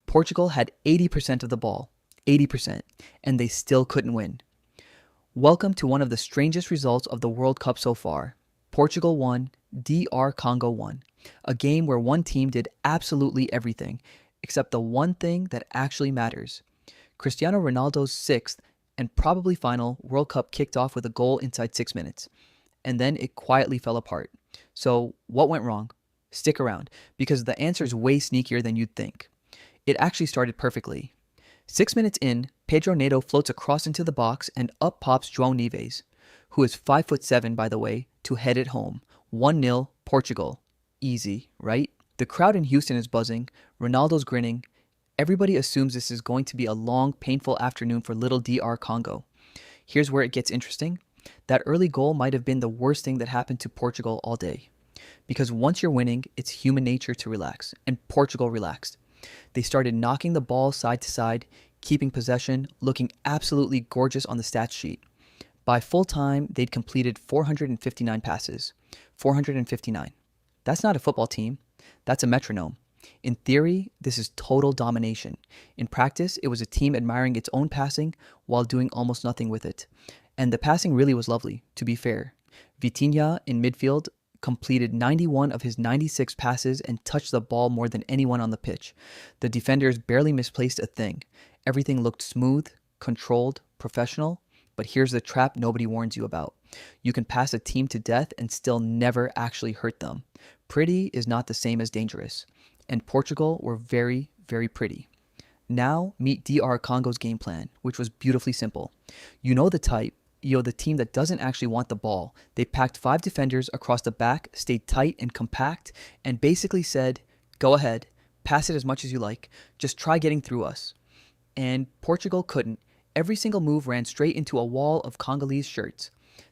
Portugal had 80% of the ball, 80%, and they still couldn't win. Welcome to one of the strangest results of the World Cup so far. Portugal won, DR Congo won. A game where one team did absolutely everything, except the one thing that actually matters. Cristiano Ronaldo's sixth and probably final World Cup kicked off with a goal inside 6 minutes. And then it quietly fell apart. So, what went wrong? Stick around, because the answer is way sneakier than you'd think. It actually started perfectly. 6 minutes in, Pedro Neto floats across into the box and up pops João Neves, who is 5'7" by the way, to head it home. 1-0 Portugal. Easy, right? The crowd in Houston is buzzing, Ronaldo's grinning. Everybody assumes this is going to be a long, painful afternoon for little DR Congo. Here's where it gets interesting. That early goal might have been the worst thing that happened to Portugal all day. Because once you're winning, it's human nature to relax, and Portugal relaxed. They started knocking the ball side to side, keeping possession, looking absolutely gorgeous on the stats sheet. By full time, they'd completed 459 passes. 459. That's not a football team. That's a metronome. In theory, this is total domination. In practice, it was a team admiring its own passing while doing almost nothing with it. And the passing really was lovely, to be fair. Vitinha in midfield completed 91 of his 96 passes and touched the ball more than anyone on the pitch. The defenders barely misplaced a thing. Everything looked smooth, controlled, professional. But here's the trap nobody warns you about. You can pass a team to death and still never actually hurt them. Pretty is not the same as dangerous. And Portugal were very, very pretty. Now meet DR Congo's game plan, which was beautifully simple. You know the type. The team that doesn't actually want the ball. They packed 5 defenders across the back, stayed tight and compact, and basically said, go ahead, pass it as much as you like, just try getting through us. And Portugal couldn't. Every single move ran straight into a wall of Congolese shirts.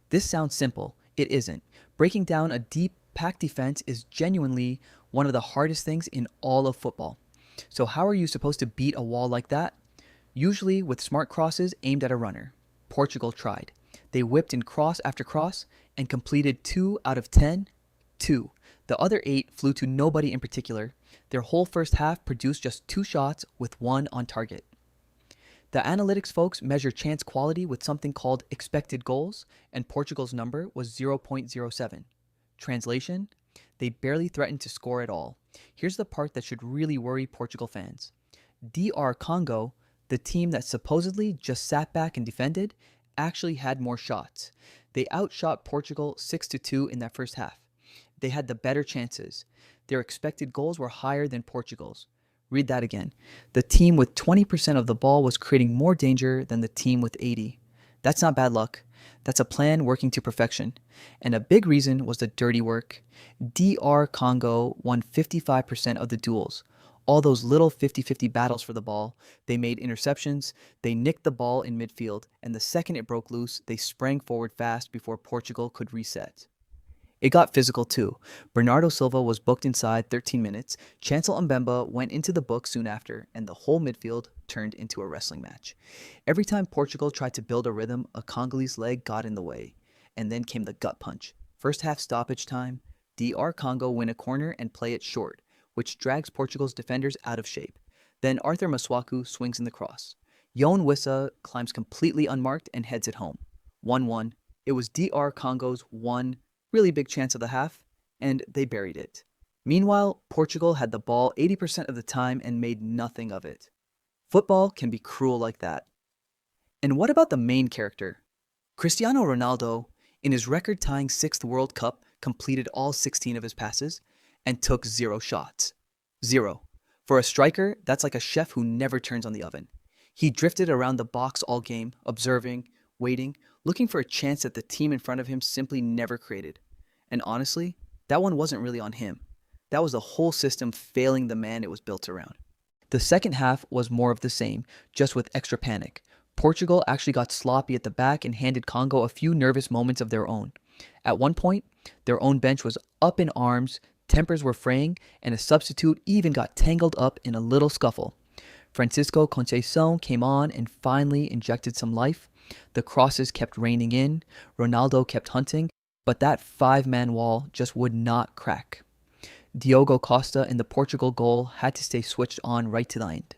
This sounds simple. It isn't. Breaking down a deep, packed defense is genuinely one of the hardest things in all of football. So how are you supposed to beat a wall like that? Usually with smart crosses aimed at a runner. Portugal tried. They whipped in cross after cross and completed 2 out of 10. 2. The other 8 flew to nobody in particular. Their whole first half produced just 2 shots with 1 on target. The analytics folks measure chance quality with something called expected goals, and Portugal's number was 0.07. Translation? They barely threatened to score at all. Here's the part that should really worry Portugal fans. DR Congo, the team that supposedly just sat back and defended, actually had more shots. They outshot Portugal 6-2 in that first half. They had the better chances. Their expected goals were higher than Portugal's. Read that again. The team with 20% of the ball was creating more danger than the team with 80. That's not bad luck. That's a plan working to perfection. And a big reason was the dirty work. DR Congo won 55% of the duels. All those little 50-50 battles for the ball. They made interceptions, they nicked the ball in midfield, and the second it broke loose, they sprang forward fast before Portugal could reset. It got physical too. Bernardo Silva was booked inside 13 minutes, Chancel Mbemba went into the book soon after, and the whole midfield turned into a wrestling match. Every time Portugal tried to build a rhythm, a Congolese leg got in the way. And then came the gut punch. First half stoppage time, DR Congo win a corner and play it short, which drags Portugal's defenders out of shape. Then Arthur Masuaku swings in the cross. Yoan Wissa climbs completely unmarked and heads it home. 1-1. It was DR Congo's one really big chance of the half, and they buried it. Meanwhile, Portugal had the ball 80% of the time and made nothing of it. Football can be cruel like that. And what about the main character? Cristiano Ronaldo, in his record-tying 6th World Cup, completed all 16 of his passes and took 0 shots. 0. For a striker, that's like a chef who never turns on the oven. He drifted around the box all game, observing, waiting, looking for a chance that the team in front of him simply never created. And honestly, that one wasn't really on him. That was the whole system failing the man it was built around. The second half was more of the same, just with extra panic. Portugal actually got sloppy at the back and handed Congo a few nervous moments of their own. At one point, their own bench was up in arms, tempers were fraying, and a substitute even got tangled up in a little scuffle. Francisco Conceição came on and finally injected some life. The crosses kept raining in, Ronaldo kept hunting, but that 5-man wall just would not crack. Diogo Costa in the Portugal goal had to stay switched on right to the end.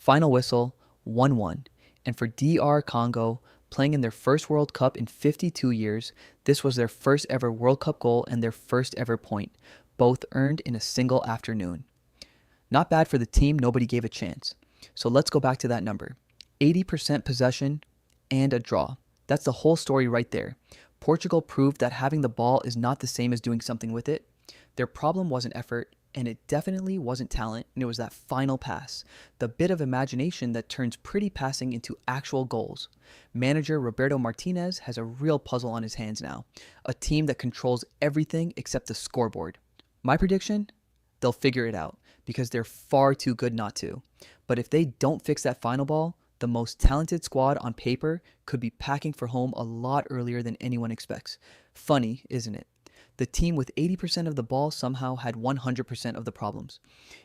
Final whistle, 1-1. And for DR Congo, playing in their first World Cup in 52 years, this was their first ever World Cup goal and their first ever point, both earned in a single afternoon. Not bad for the team, nobody gave a chance. So let's go back to that number. 80% possession and a draw. That's the whole story right there. Portugal proved that having the ball is not the same as doing something with it. Their problem wasn't effort, and it definitely wasn't talent, and it was that final pass, the bit of imagination that turns pretty passing into actual goals. Manager Roberto Martinez has a real puzzle on his hands now, a team that controls everything except the scoreboard. My prediction? They'll figure it out, because they're far too good not to. But if they don't fix that final ball, the most talented squad on paper could be packing for home a lot earlier than anyone expects. Funny, isn't it? The team with 80% of the ball somehow had 100% of the problems.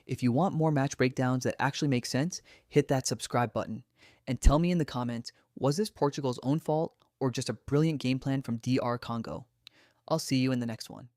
If you want more match breakdowns that actually make sense, hit that subscribe button. And tell me in the comments, was this Portugal's own fault or just a brilliant game plan from DR Congo? I'll see you in the next one.